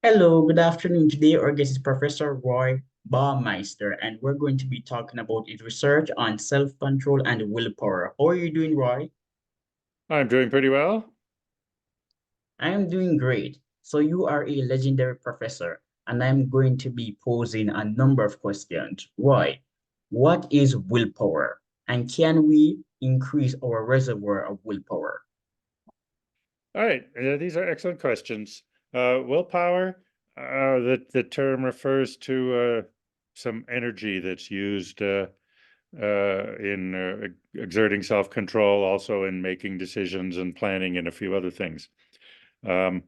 Hello, good afternoon. Today, our guest is Professor Roy Baumeister, and we're going to be talking about his research on self-control and willpower. How are you doing, Roy? I'm doing pretty well. I am doing great. So you are a legendary professor, and I'm going to be posing a number of questions. Roy, what is willpower? And can we increase our reservoir of willpower? All right, these are excellent questions. Willpower, the term refers to some energy that's used in exerting self-control, also in making decisions and planning and a few other things. Um,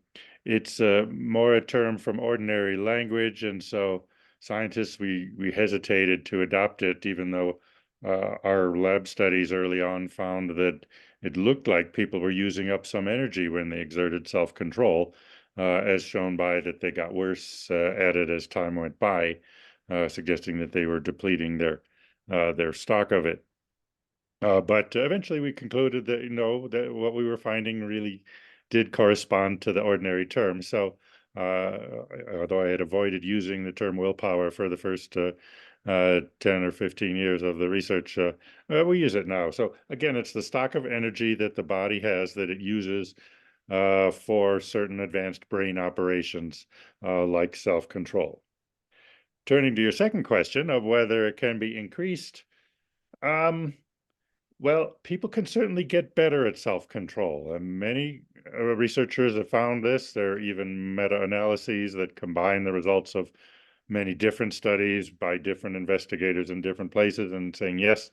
it's more a term from ordinary language, and so scientists we hesitated to adopt it, even though our lab studies early on found that it looked like people were using up some energy when they exerted self-control, as shown by that they got worse at it as time went by, suggesting that they were depleting their stock of it. But eventually we concluded that, that what we were finding really did correspond to the ordinary term. So, although I had avoided using the term willpower for the first 10 or 15 years of the research, we use it now. So again, it's the stock of energy that the body has that it uses for certain advanced brain operations, like self-control. Turning to your second question of whether it can be increased, um, well, people can certainly get better at self-control, and many researchers have found this. There are even meta-analyses that combine the results of many different studies by different investigators in different places and saying, yes,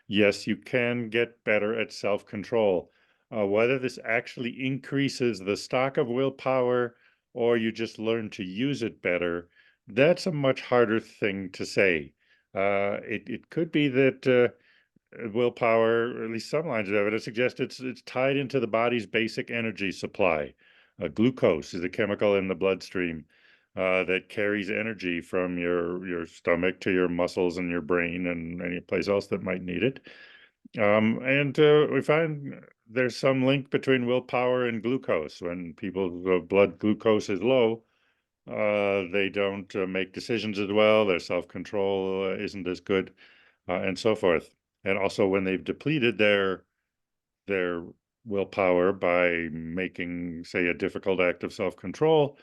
yes, you can get better at self-control. Whether this actually increases the stock of willpower or you just learn to use it better, that's a much harder thing to say. It could be that willpower, or at least some lines of evidence suggest it's tied into the body's basic energy supply. Glucose is a chemical in the bloodstream that carries energy from your stomach to your muscles and your brain and any place else that might need it. And we find there's some link between willpower and glucose. When people's blood glucose is low, they don't make decisions as well. Their self-control isn't as good, and so forth. And also when they've depleted their willpower by making, say, a difficult act of self-control,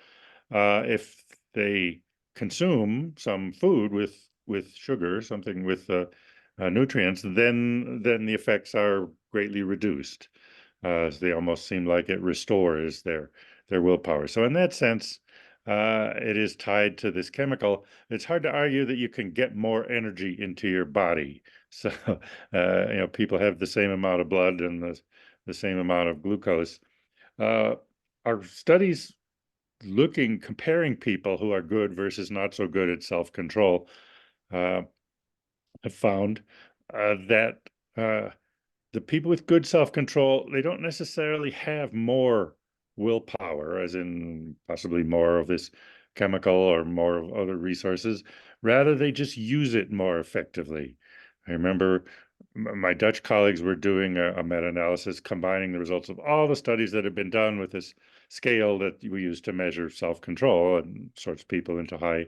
if they consume some food with sugar, something with nutrients, then the effects are greatly reduced. So they almost seem like it restores their willpower. So in that sense, it is tied to this chemical. It's hard to argue that you can get more energy into your body. So, people have the same amount of blood and the same amount of glucose. Uh, our studies comparing people who are good versus not so good at self-control, uh, have found that the people with good self-control, they don't necessarily have more willpower, as in possibly more of this chemical or more of other resources. Rather, they just use it more effectively. I remember my Dutch colleagues were doing a meta-analysis combining the results of all the studies that have been done with this scale that we use to measure self-control and sorts people into high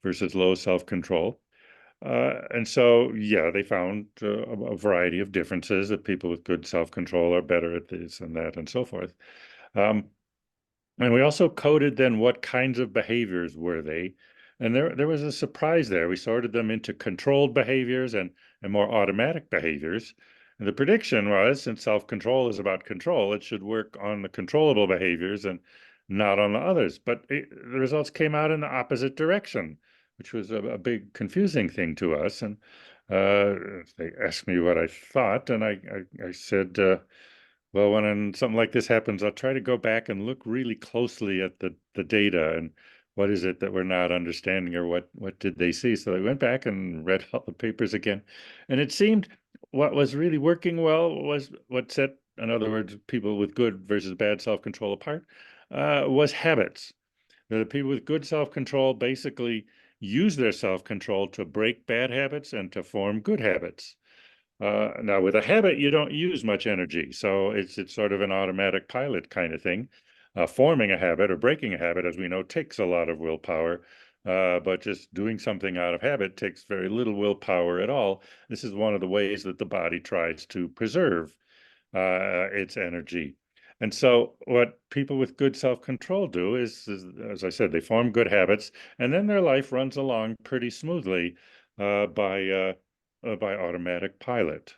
versus low self-control. And so, yeah, they found a variety of differences that people with good self-control are better at this and that and so forth. Um, and we also coded then what kinds of behaviors were they. And there was a surprise there. We sorted them into controlled behaviors and more automatic behaviors. And the prediction was, since self-control is about control, it should work on the controllable behaviors and not on the others. But the results came out in the opposite direction, which was a big confusing thing to us. And they asked me what I thought, and I said, well, when something like this happens, I'll try to go back and look really closely at the data and what is it that we're not understanding or what did they see. So I went back and read all the papers again, and it seemed what was really working well was what set, in other words, people with good versus bad self-control apart, was habits. The people with good self-control basically use their self-control to break bad habits and to form good habits. Now, with a habit, you don't use much energy, so it's sort of an automatic pilot kind of thing. Forming a habit or breaking a habit, as we know, takes a lot of willpower. But just doing something out of habit takes very little willpower at all. This is one of the ways that the body tries to preserve its energy. And so, what people with good self-control do is, as I said, they form good habits, and then their life runs along pretty smoothly uh, by uh, by automatic pilot,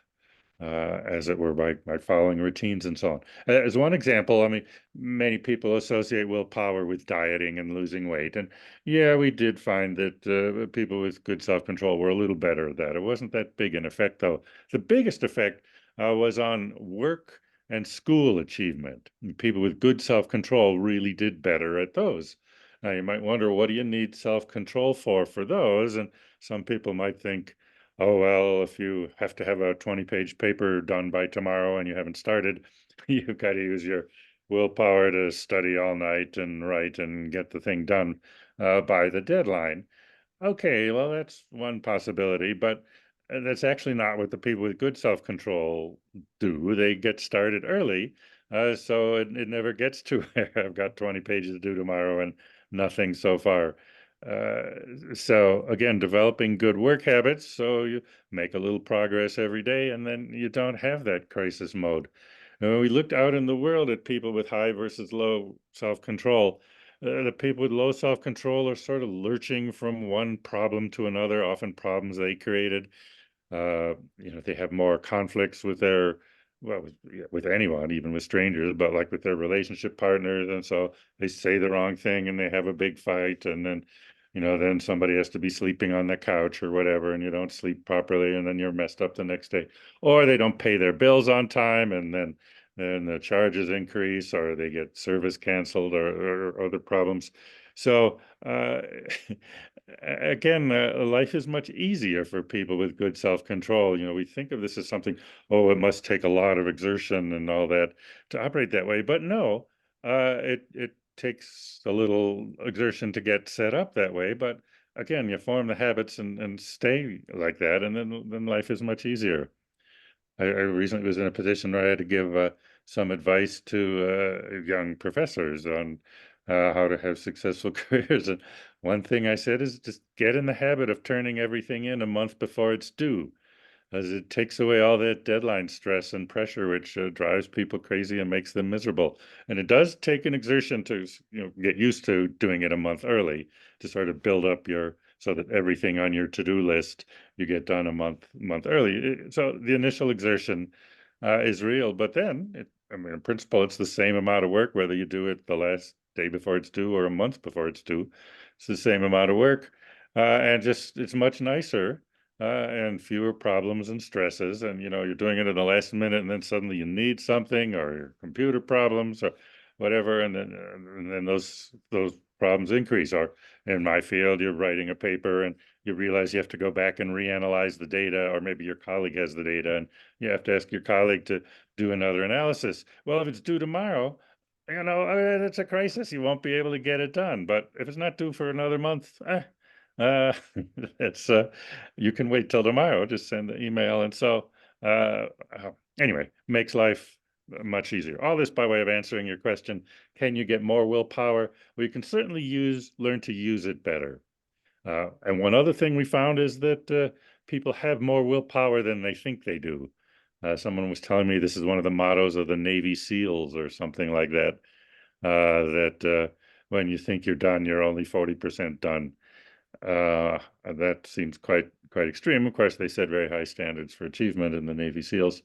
as it were, by following routines and so on. As one example, I mean, many people associate willpower with dieting and losing weight. And yeah, we did find that people with good self-control were a little better at that. It wasn't that big an effect, though. The biggest effect was on work and school achievement. And people with good self-control really did better at those. Now, you might wonder, what do you need self-control for those? And some people might think, oh, well, if you have to have a 20-page paper done by tomorrow and you haven't started, you've got to use your willpower to study all night and write and get the thing done by the deadline. Okay, well, that's one possibility, but that's actually not what the people with good self-control do. They get started early, so it never gets to I've got 20 pages to do tomorrow and nothing so far. So again, developing good work habits so you make a little progress every day, and then you don't have that crisis mode. And when we looked out in the world at people with high versus low self-control, the people with low self-control are sort of lurching from one problem to another, often problems they created. They have more conflicts with their, well, yeah, with anyone, even with strangers, but like with their relationship partners. And so they say the wrong thing and they have a big fight. And then somebody has to be sleeping on the couch or whatever, and you don't sleep properly, and then you're messed up the next day. Or they don't pay their bills on time, and then the charges increase, or they get service canceled, or other problems. So again, life is much easier for people with good self-control. We think of this as something, oh, it must take a lot of exertion and all that to operate that way. But no, it takes a little exertion to get set up that way. But again, you form the habits and stay like that, and then life is much easier. I recently was in a position where I had to give some advice to young professors on how to have successful careers. And one thing I said is just get in the habit of turning everything in a month before it's due, as it takes away all that deadline stress and pressure, which drives people crazy and makes them miserable. And it does take an exertion to, get used to doing it a month early, to sort of build up so that everything on your to-do list you get done a month early. So the initial exertion is real, but then I mean, in principle, it's the same amount of work whether you do it the last day before it's due or a month before it's due. It's the same amount of work, and just it's much nicer and fewer problems and stresses. And you're doing it in the last minute, and then suddenly you need something, or your computer problems, or whatever, and then those problems increase. Or in my field, you're writing a paper, and you realize you have to go back and reanalyze the data, or maybe your colleague has the data, and you have to ask your colleague to do another analysis. Well, if it's due tomorrow, it's a crisis. You won't be able to get it done. But if it's not due for another month, uh, it's you can wait till tomorrow. Just send the email, and so uh, uh, anyway, makes life much easier. All this by way of answering your question: can you get more willpower? Well, you can certainly learn to use it better. And one other thing we found is that people have more willpower than they think they do. Someone was telling me this is one of the mottos of the Navy SEALs or something like that. That when you think you're done, you're only 40% done. That seems quite extreme. Of course, they set very high standards for achievement in the Navy SEALs.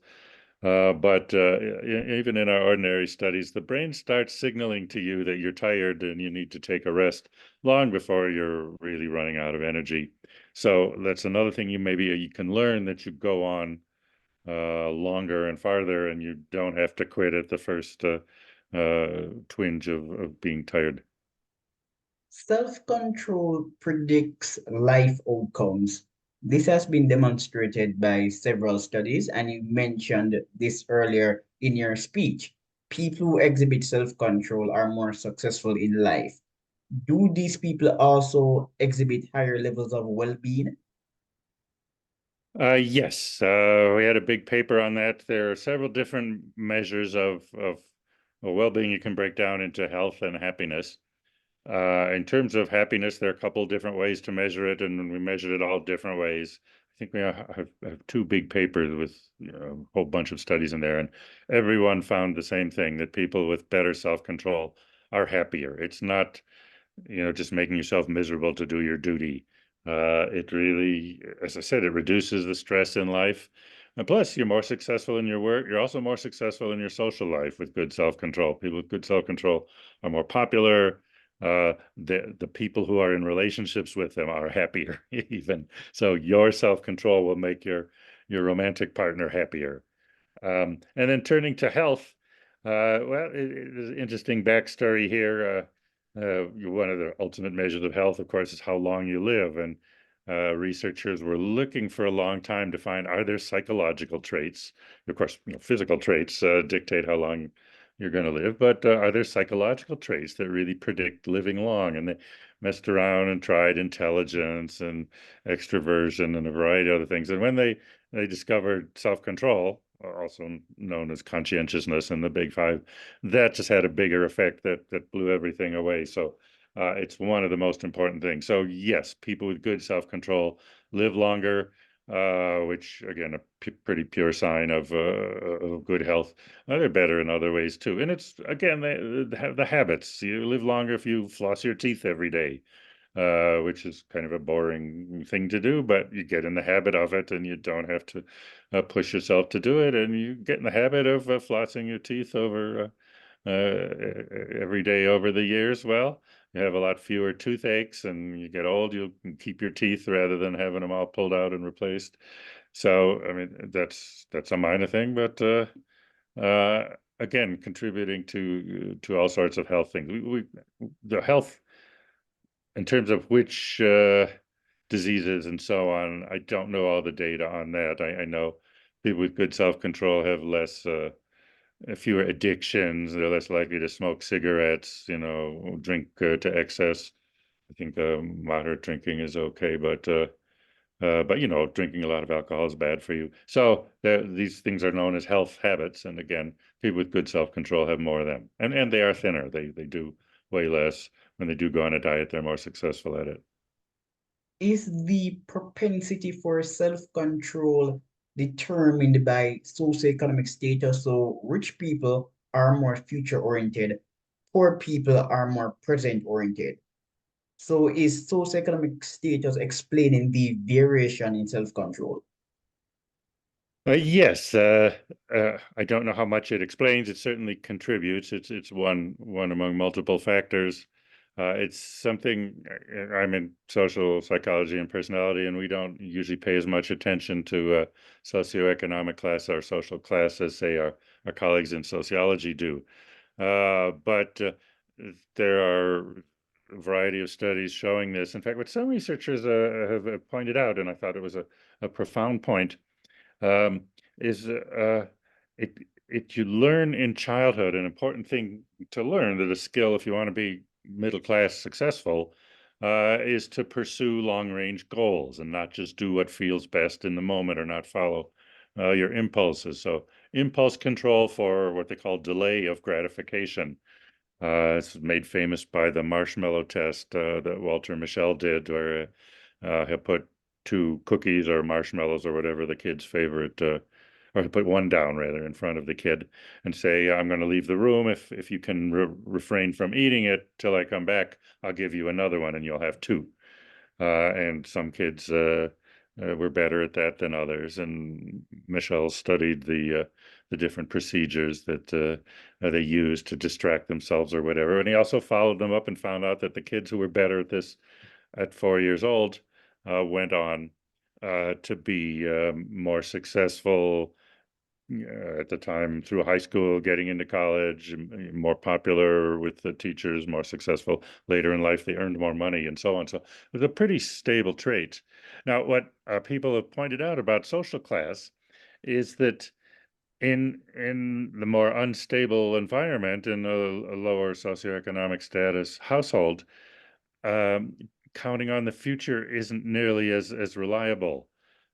But even in our ordinary studies, the brain starts signaling to you that you're tired and you need to take a rest long before you're really running out of energy. So that's another thing you can learn, that you go on longer and farther, and you don't have to quit at the first twinge of being tired. Self-control predicts life outcomes. This has been demonstrated by several studies, and you mentioned this earlier in your speech. People who exhibit self-control are more successful in life. Do these people also exhibit higher levels of well-being? Yes, we had a big paper on that. There are several different measures of Well, well-being you can break down into health and happiness. In terms of happiness, there are a couple different ways to measure it, and we measured it all different ways. I think we have two big papers with a whole bunch of studies in there, and everyone found the same thing, that people with better self-control are happier. It's not, just making yourself miserable to do your duty. It really, as I said, it reduces the stress in life. And plus, you're more successful in your work. You're also more successful in your social life with good self-control. People with good self-control are more popular. The people who are in relationships with them are happier, even. So your self-control will make your romantic partner happier. And then turning to health, well, there's an interesting backstory here. One of the ultimate measures of health, of course, is how long you live. And researchers were looking for a long time to find, are there psychological traits? Of course, physical traits dictate how long you're going to live, but are there psychological traits that really predict living long? And they messed around and tried intelligence and extroversion and a variety of other things. And when they discovered self-control, also known as conscientiousness in the Big Five. That just had a bigger effect that blew everything away. So it's one of the most important things. So yes, people with good self-control live longer, which again, a pretty pure sign of good health. They're better in other ways too. And it's again the habits. You live longer if you floss your teeth every day, which is kind of a boring thing to do, but you get in the habit of it and you don't have to push yourself to do it. And you get in the habit of flossing your teeth over every day over the years. Well, you have a lot fewer toothaches, and you get old, you can keep your teeth rather than having them all pulled out and replaced. So, I mean, that's a minor thing, but again, contributing to all sorts of health things. The health in terms of which diseases and so on, I don't know all the data on that. I know people with good self-control have less, fewer addictions. They're less likely to smoke cigarettes, drink to excess. I think moderate drinking is okay, but drinking a lot of alcohol is bad for you. So these things are known as health habits, and again, people with good self-control have more of them, and they are thinner. They do way less. When they do go on a diet, they're more successful at it. Is the propensity for self-control determined by socioeconomic status? So rich people are more future-oriented, poor people are more present-oriented. So is socioeconomic status explaining the variation in self-control? Yes, I don't know how much it explains. It certainly contributes. It's one among multiple factors. It's something. I'm in social psychology and personality, and we don't usually pay as much attention to socioeconomic class or social class as say our colleagues in sociology do. But there are a variety of studies showing this. In fact, what some researchers have pointed out, and I thought it was a profound point, um, is it you learn in childhood, an important thing to learn, that a skill if you want to be middle class successful is to pursue long range goals and not just do what feels best in the moment or not follow your impulses. So impulse control, for what they call delay of gratification. It's made famous by the marshmallow test that Walter Mischel did, where he'll put two cookies or marshmallows or whatever the kid's favorite, or he'll put one down rather in front of the kid and say, "I'm going to leave the room. If you can refrain from eating it till I come back, I'll give you another one, and you'll have two." And some kids were better at that than others. And Michelle studied the different procedures that they used to distract themselves or whatever. And he also followed them up and found out that the kids who were better at this at 4 years old went on to be more successful at the time through high school, getting into college, more popular with the teachers, more successful later in life. They earned more money and so on. So it was a pretty stable trait. Now, what people have pointed out about social class is that in the more unstable environment, in a lower socioeconomic status household, um, counting on the future isn't nearly as reliable.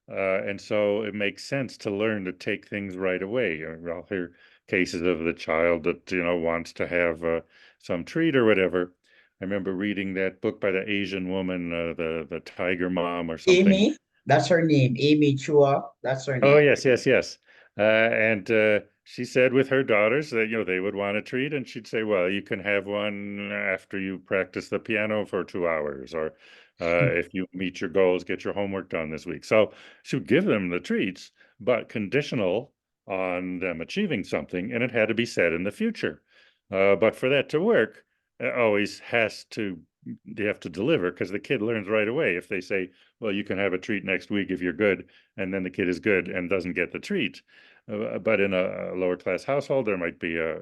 And so it makes sense to learn to take things right away. I'll hear cases of the child that, wants to have some treat or whatever. I remember reading that book by the Asian woman, the Tiger Mom or something. Amy, that's her name. Amy Chua, that's her Oh, name. yes, yes, yes. And she said with her daughters that, they would want a treat, and she'd say, well, you can have one after you practice the piano for 2 hours, or if you meet your goals, get your homework done this week. So she would give them the treats, but conditional on them achieving something, and it had to be said in the future. But for that to work, it always has to, they have to deliver, because the kid learns right away. If they say, well, you can have a treat next week if you're good, and then the kid is good and doesn't get the treat. But in a lower class household, there might be a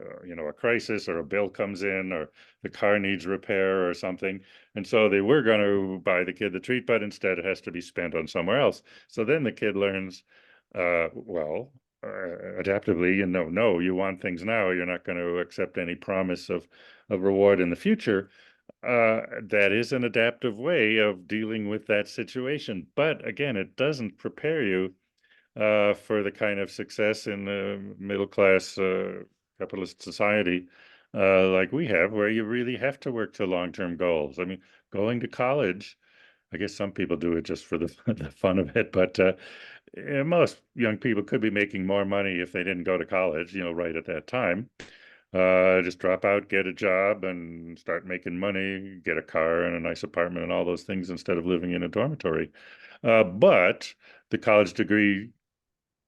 crisis, or a bill comes in, or the car needs repair or something. And so they were going to buy the kid the treat, but instead it has to be spent on somewhere else. So then the kid learns, well, adaptively, no, you want things now. You're not going to accept any promise of reward in the future. That is an adaptive way of dealing with that situation. But again, it doesn't prepare you for the kind of success in the middle class capitalist society like we have, where you really have to work to long-term goals. I mean, going to college, I guess some people do it just for the, the fun of it, but most young people could be making more money if they didn't go to college, right at that time. Just drop out, get a job, and start making money, get a car and a nice apartment and all those things instead of living in a dormitory. But the college degree,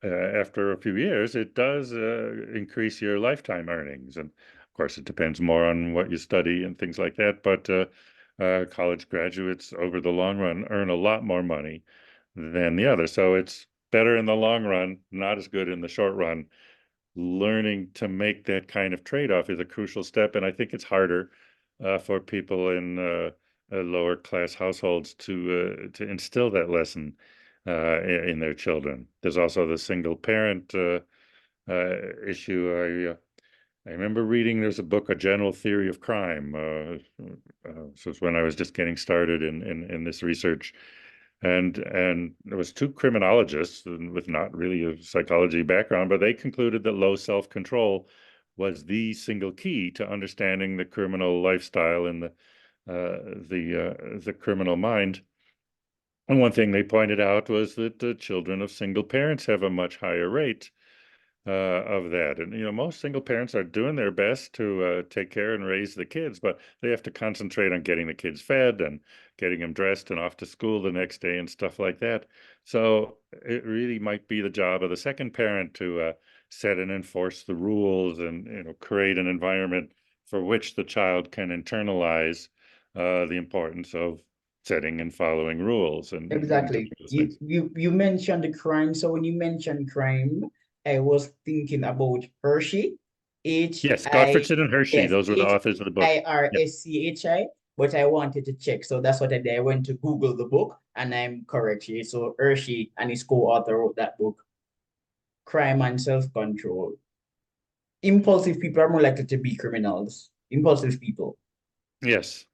after a few years, it does increase your lifetime earnings. And of course, it depends more on what you study and things like that. But college graduates over the long run earn a lot more money than the other. So it's better in the long run, not as good in the short run. Learning to make that kind of trade-off is a crucial step, and I think it's harder for people in lower class households to instill that lesson in their children. There's also the single parent issue. I remember reading, there's a book, A General Theory of Crime. So it's when I was just getting started in this research. And there was two criminologists with not really a psychology background, but they concluded that low self-control was the single key to understanding the criminal lifestyle and the criminal mind. And one thing they pointed out was that the children of single parents have a much higher rate of that. And, most single parents are doing their best to take care and raise the kids, but they have to concentrate on getting the kids fed and getting them dressed and off to school the next day and stuff like that. So it really might be the job of the second parent to set and enforce the rules and, create an environment for which the child can internalize the importance of setting and following rules and doing Exactly. those You things. you you mentioned the crime. So when you mentioned crime, I was thinking about Hershey, H Yes, I Gottfriedson and Hershey, yes, those were the authors of the book. Yeah. HIRSCHI, but I wanted to check. So that's what I did. I went to Google the book and I'm correct here. So Hershey and his co-author wrote that book, Crime and Self-Control. Impulsive people are more likely to be criminals. Impulsive people. Yes.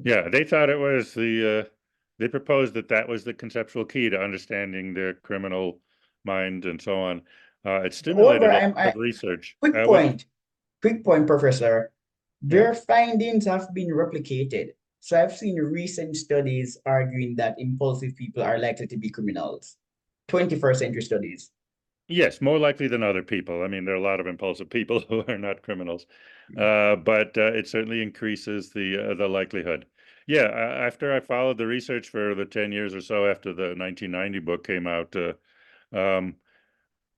Yeah, they thought it was they proposed that that was the conceptual key to understanding the criminal mind and so on. It However, stimulated a lot of research. quick What? point. Quick point, Professor. Yeah. Their findings have been replicated. So I've seen recent studies arguing that impulsive people are likely to be criminals. 21st century studies. Yes, more likely than other people. I mean, there are a lot of impulsive people who are not criminals, but it certainly increases the likelihood. Yeah, after I followed the research for the 10 years or so after the 1990 book came out, um,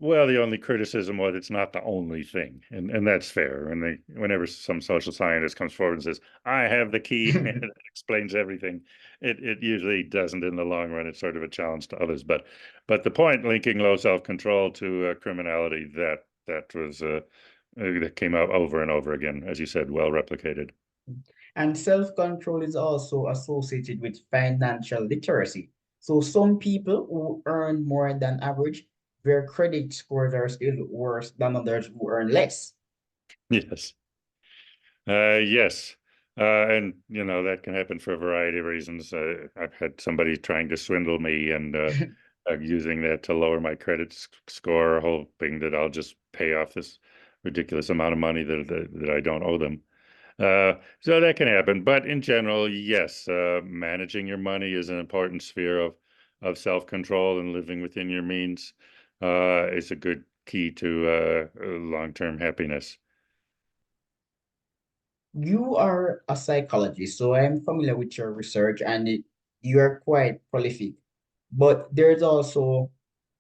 well, the only criticism was it's not the only thing, and that's fair. And whenever some social scientist comes forward and says, "I have the key," and it explains everything, it usually doesn't in the long run. It's sort of a challenge to others. But the point linking low self-control to criminality, that was that came out over and over again, as you said, well replicated. And self-control is also associated with financial literacy. So some people who earn more than average, their credit scores are still worse than others who earn less. Yes. Yes. And that can happen for a variety of reasons. I've had somebody trying to swindle me, and using that to lower my credit score, hoping that I'll just pay off this ridiculous amount of money that I don't owe them. So that can happen, but in general, yes, managing your money is an important sphere of self-control, and living within your means is a good key to long-term happiness. You are a psychologist, so I am familiar with your research and you are quite prolific. But there's also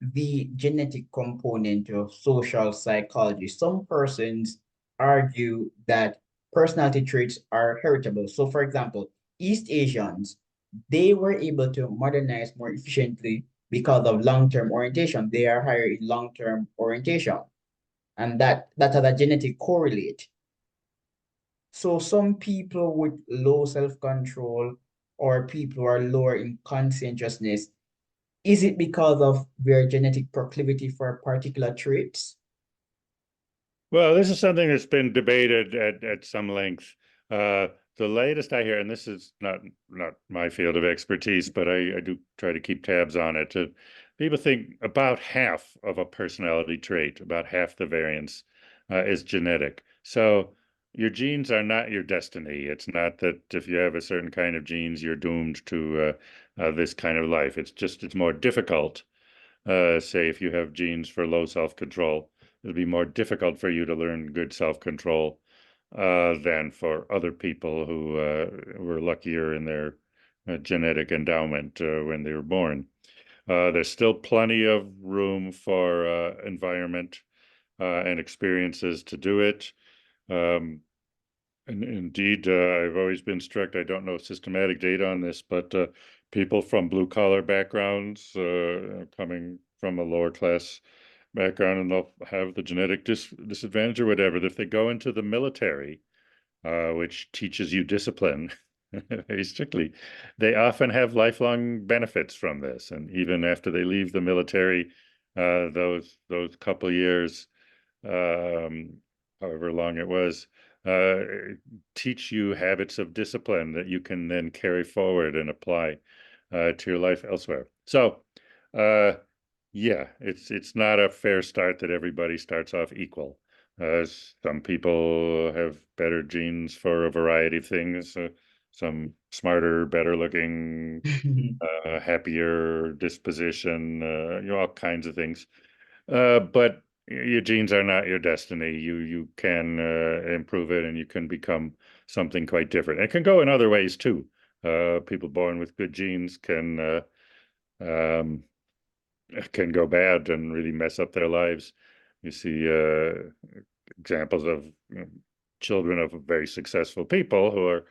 the genetic component of social psychology. Some persons argue that personality traits are heritable. So, for example, East Asians, they were able to modernize more efficiently because of long-term orientation. They are higher in long-term orientation, and that has a genetic correlate. So some people with low self-control or people who are lower in conscientiousness, is it because of their genetic proclivity for particular traits? Well, this is something that's been debated at some length. Uh, the latest I hear, and this is not my field of expertise, but I do try to keep tabs on it. People think about half of a personality trait, about half the variance, is genetic. So your genes are not your destiny. It's not that if you have a certain kind of genes, you're doomed to this kind of life. It's more difficult. Say if you have genes for low self-control, it'll be more difficult for you to learn good self-control than for other people who were luckier in their genetic endowment when they were born. There's still plenty of room for environment and experiences to do it. Um, and indeed, I've always been strict. I don't know systematic data on this, but people from blue collar backgrounds, coming from a lower class background, and they'll have the genetic disadvantage or whatever. If they go into the military, which teaches you discipline very strictly, they often have lifelong benefits from this. And even after they leave the military, those couple years, um, however long it was, uh, teach you habits of discipline that you can then carry forward and apply to your life elsewhere. So, uh, yeah, it's not a fair start that everybody starts off equal. Some people have better genes for a variety of things. Some smarter, better looking, happier disposition, all kinds of things. But your genes are not your destiny. You can improve it, and you can become something quite different. It can go in other ways too. People born with good genes um, can go bad and really mess up their lives. You see examples of children of very successful people who are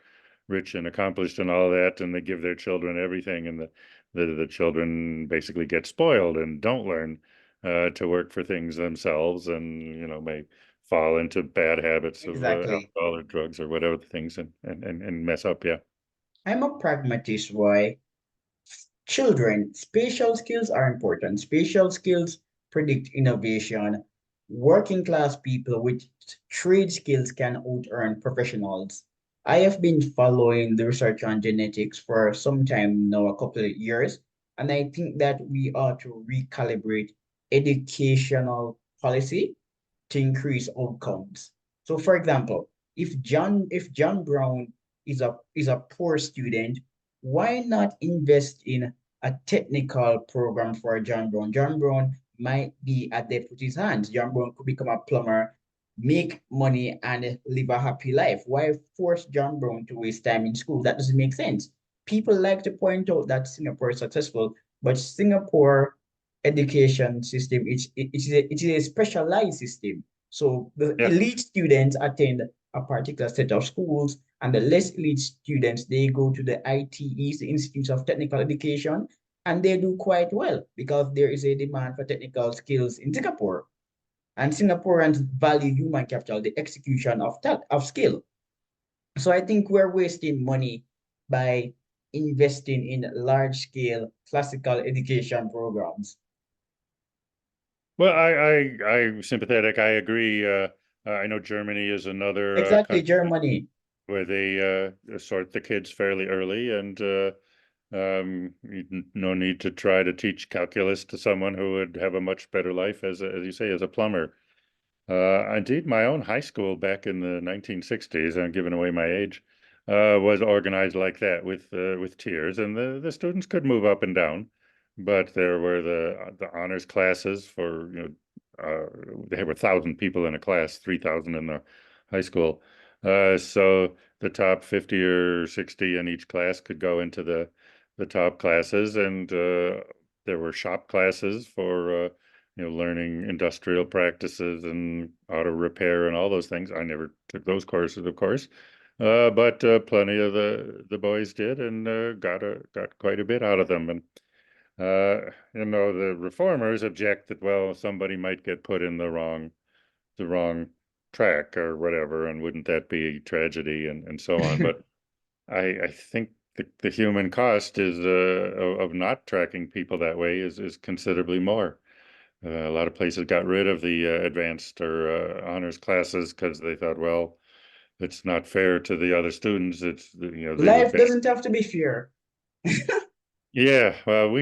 rich and accomplished and all that, and they give their children everything, and the children basically get spoiled and don't learn to work for things themselves, and may fall into bad habits of Exactly. alcohol or drugs or whatever the things, and mess up. Yeah. I'm a pragmatist. Why? Children, spatial skills are important. Spatial skills predict innovation. Working class people with trade skills can out-earn professionals. I have been following the research on genetics for some time now, a couple of years, and I think that we ought to recalibrate educational policy to increase outcomes. So for example, if John Brown is a poor student, why not invest in a technical program for John Brown? John Brown might be adept with his hands. John Brown could become a plumber, make money, and live a happy life. Why force John Brown to waste time in school? That doesn't make sense. People like to point out that Singapore is successful, but Singapore education system it is a specialized system. So the Yeah. elite students attend a particular set of schools, and the less elite students, they go to the ITEs, the Institutes of Technical Education, and they do quite well because there is a demand for technical skills in Singapore. And Singaporeans value human capital, the execution of skill. So I think we're wasting money by investing in large scale classical education programs. Well, I'm sympathetic. I agree. I know Germany is another Exactly, country Germany. where they sort the kids fairly early, and No need to try to teach calculus to someone who would have a much better life as you say, as a plumber. Indeed, my own high school back in the 1960s, I'm giving away my age, was organized like that with tiers, and the students could move up and down, but there were the honors classes for there were 1,000 people in a class, 3,000 in the high school. So the top 50 or 60 in each class could go into the top classes, and there were shop classes for learning industrial practices and auto repair and all those things. I never took those courses, of course, but plenty of the boys did, and got quite a bit out of them. And the reformers object that, well, somebody might get put in the wrong track or whatever, and wouldn't that be a tragedy and so on. But I think the human cost is of not tracking people that way is considerably more. A lot of places got rid of the advanced or honors classes because they thought, well, it's not fair to the other students. They would Life benefit. doesn't have to be fair. Yeah, well,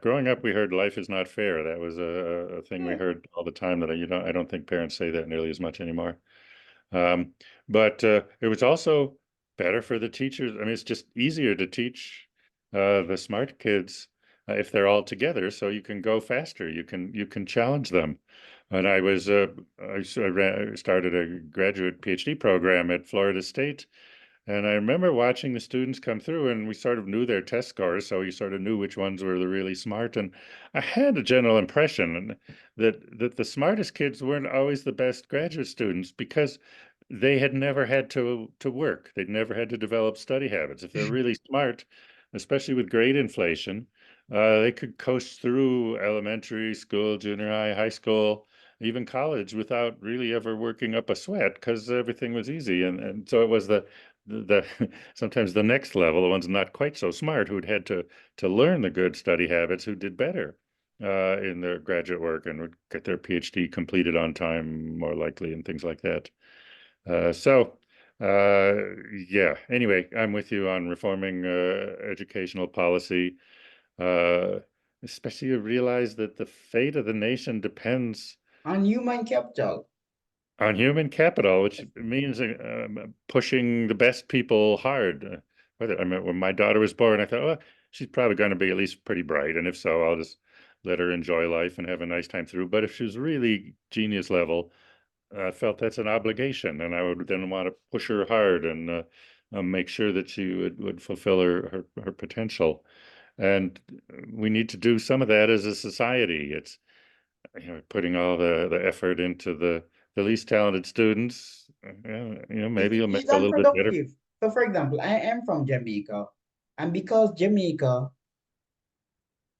growing up, we heard life is not fair. That was a thing we Yeah. heard all the time that I don't think parents say that nearly as much anymore. Um, but it was also better for the teachers. I mean, it's just easier to teach the smart kids if they're all together, so you can go faster. You can challenge them. And I started a graduate PhD program at Florida State, and I remember watching the students come through, and we sort of knew their test scores, so you sort of knew which ones were the really smart. And I had a general impression that the smartest kids weren't always the best graduate students because they had never had to work. They'd never had to develop study habits. If they're really smart, especially with grade inflation, they could coast through elementary school, junior high, high school, even college without really ever working up a sweat because everything was easy. And so it was the sometimes the next level, the ones not quite so smart, who'd had to learn the good study habits, who did better in their graduate work and would get their PhD completed on time more likely and things like that. So yeah. Anyway, I'm with you on reforming educational policy, uh, especially to realize that the fate of the nation depends On human capital. on human capital, which means pushing the best people hard. I mean, when my daughter was born, I thought, oh, she's probably going to be at least pretty bright, and if so, I'll just let her enjoy life and have a nice time through. But if she was really genius level, I felt that's an obligation, and I would then want to push her hard and make sure that she would fulfill her potential. And we need to do some of that as a society. It's putting all the effort into the least talented students. Maybe you'll It's make a little bit better. unproductive. So, for example, I am from Jamaica, and because Jamaica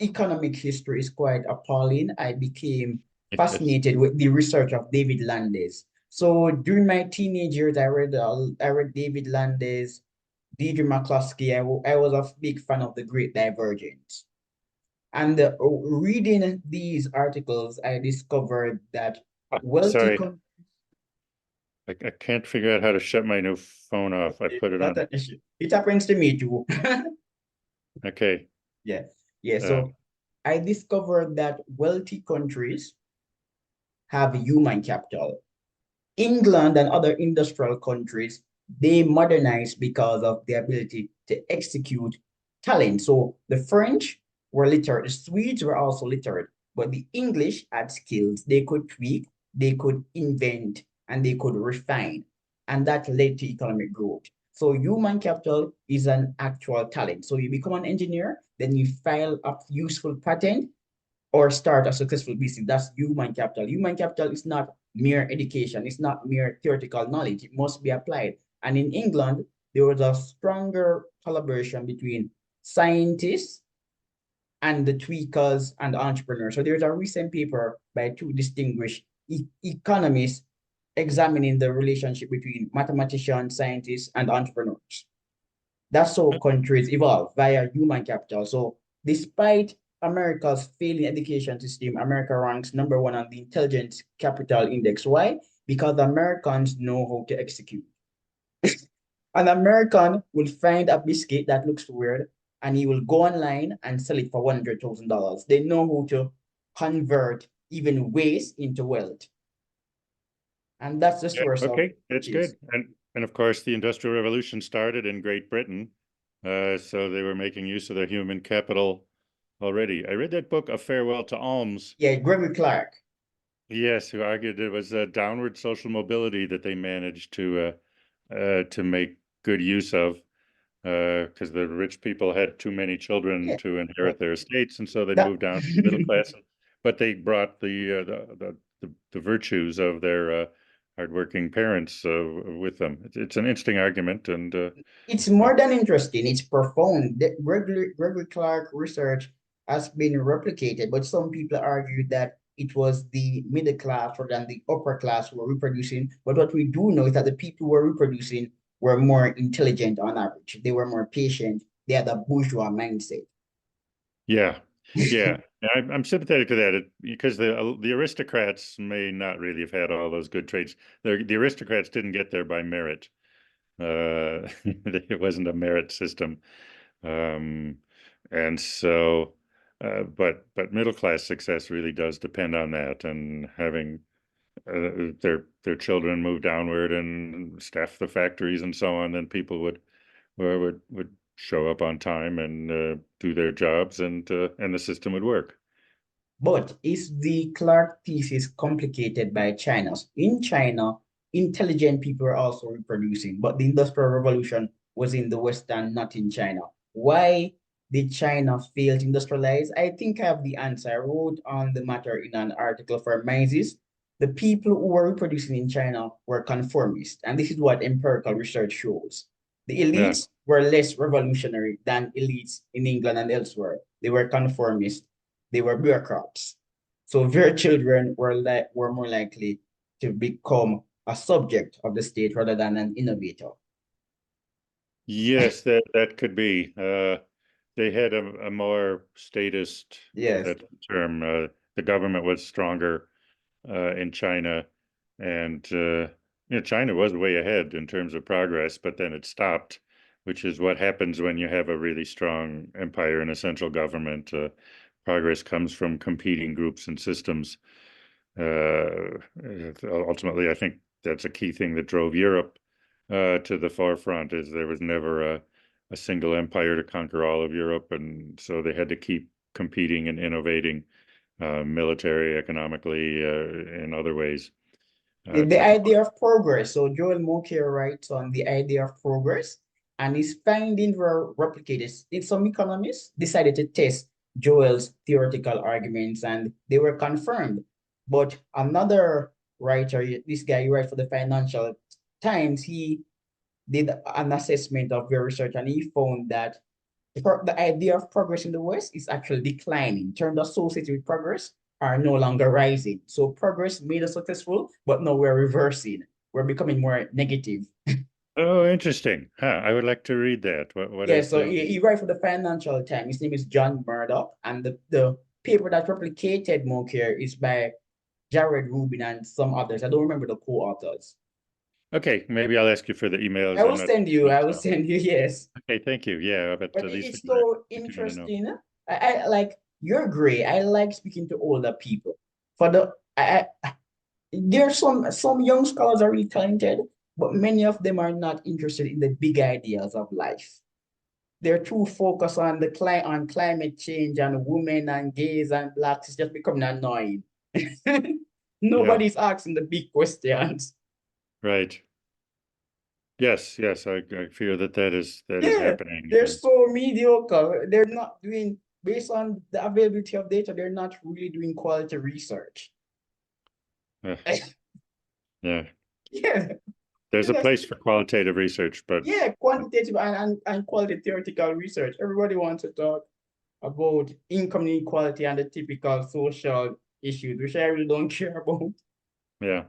economic history is quite appalling, I became Yes. fascinated with the research of David Landes. So during my teenage years, I read David Landes, Deidre McCloskey. I was a big fan of The Great Divergence. And reading these articles, I discovered that wealthy Sorry, countries, I can't figure out how to shut my new phone off. I put it not on. an issue. It happens to me too. Okay. Yeah. Yeah. Uh, So I discovered that wealthy countries have human capital. England and other industrial countries, they modernized because of the ability to execute talent. So the French were literate, the Swedes were also literate, but the English had skills. They could tweak, they could invent, and they could refine. And that led to economic growth. So human capital is an actual talent. So you become an engineer, then you file a useful patent, or start a successful business. That's human capital. Human capital is not mere education. It's not mere theoretical knowledge. It must be applied. And in England, there was a stronger collaboration between scientists and the tweakers and the entrepreneurs. So there's a recent paper by two distinguished economists examining the relationship between mathematicians, scientists, and entrepreneurs. That's how countries evolve via human capital. So despite America's failing education system, America ranks number one on the intelligence capital index. Why? Because Americans know how to execute. An American will find a biscuit that looks weird and he will go online and sell it for $100,000. They know how to convert even waste into wealth. And that's the Yeah, source of okay, that's riches. good. And of course, the Industrial Revolution started in Great Britain, so they were making use of their human capital already. I read that book, A Farewell to Alms. Yeah, Gregory Clark. Yes, who argued it was a downward social mobility that they managed to make good use of, because the rich people had too many children Yeah, to inherit but their estates, and so they that moved down to the middle class. But they brought the virtues of their hardworking parents with them. It's an interesting argument, and it's uh, more than interesting. It's profound. The Gregory Clark research has been replicated, but some people argue that it was the middle class rather than the upper class who were reproducing. But what we do know is that the people who were reproducing were more intelligent on average. They were more patient. They had a bourgeois mindset. yeah, yeah. I'm sympathetic to that because the aristocrats may not really have had all those good traits. The aristocrats didn't get there by merit. It wasn't a merit system. Um, and so, but middle class success really does depend on that, and having their children move downward and staff the factories and so on, then people would show up on time and do their jobs, and the system would work. But is the Clark thesis complicated by China? In China, intelligent people are also reproducing, but the Industrial Revolution was in the West and not in China. Why did China fail to industrialize? I think I have the answer. I wrote on the matter in an article for Mises. The people who were reproducing in China were conformists, and this is what empirical research shows. The Yeah. elites were less revolutionary than elites in England and elsewhere. They were conformist, they were bureaucrats. So their children were more likely to become a subject of the state rather than an innovator. Yes, that could be. They had a more statist, Yes. that's the term. The government was stronger in China, and China was way ahead in terms of progress, but then it stopped, which is what happens when you have a really strong empire and a central government. Progress comes from competing groups and systems. Ultimately, I think that's a key thing that drove Europe to the forefront. Is there was never a single empire to conquer all of Europe, and so they had to keep competing and innovating, military, economically, in other ways. The To idea of progress. So Joel Mokyr writes on the idea of progress, and his findings were replicated. Some economists decided to test Joel's theoretical arguments, and they were confirmed. But another writer, this guy, he writes for the Financial Times, he did an assessment of your research, and he found that the idea of progress in the West is actually declining. Terms associated with progress are no longer rising. So progress made us successful, but now we're reversing. We're becoming more negative. Oh, interesting. Huh, I would like to read that. What Yeah, is so the he writes for the Financial Times. His name is John Murdoch, and the paper that replicated Mokyr is by Jared Rubin and some others. I don't remember the co-authors. Okay, maybe I'll ask you for the I emails. will I'm not send you, sure, I will so. send you, yes. Okay, thank you. Yeah, but But these it's things are so good to know. interesting. I like you're great. I like speaking to older people. For the there's some young scholars are really talented, but many of them are not interested in the big ideas of life. They're too focused on on climate change and women and gays and blacks. It's just becoming annoying. Yeah, Nobody's asking the big questions. right. Yes, yes, I fear that is Yeah, happening. they're And so mediocre. They're not doing, based on the availability of data, they're not really doing quality research. uh, yeah, Yeah, there's a that's, place for qualitative research, but yeah, quantitative and quality theoretical research. Everybody wants to talk about income inequality and the typical social issues, which I really don't care about. yeah.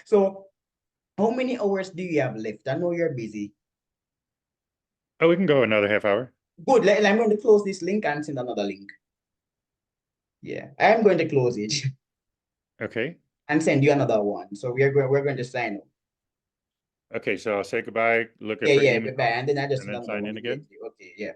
So, how many hours do you have left? I know you're busy. Oh, we can go another half hour. Good. I'm going to close this link and send another link. Yeah, I'm going to close it Okay. and send you another one. So we're going to sign up. Okay, so I'll say goodbye, look Yeah, at for yeah, bye. email, And then I just and send then another sign one in again. immediately. Okay, yeah.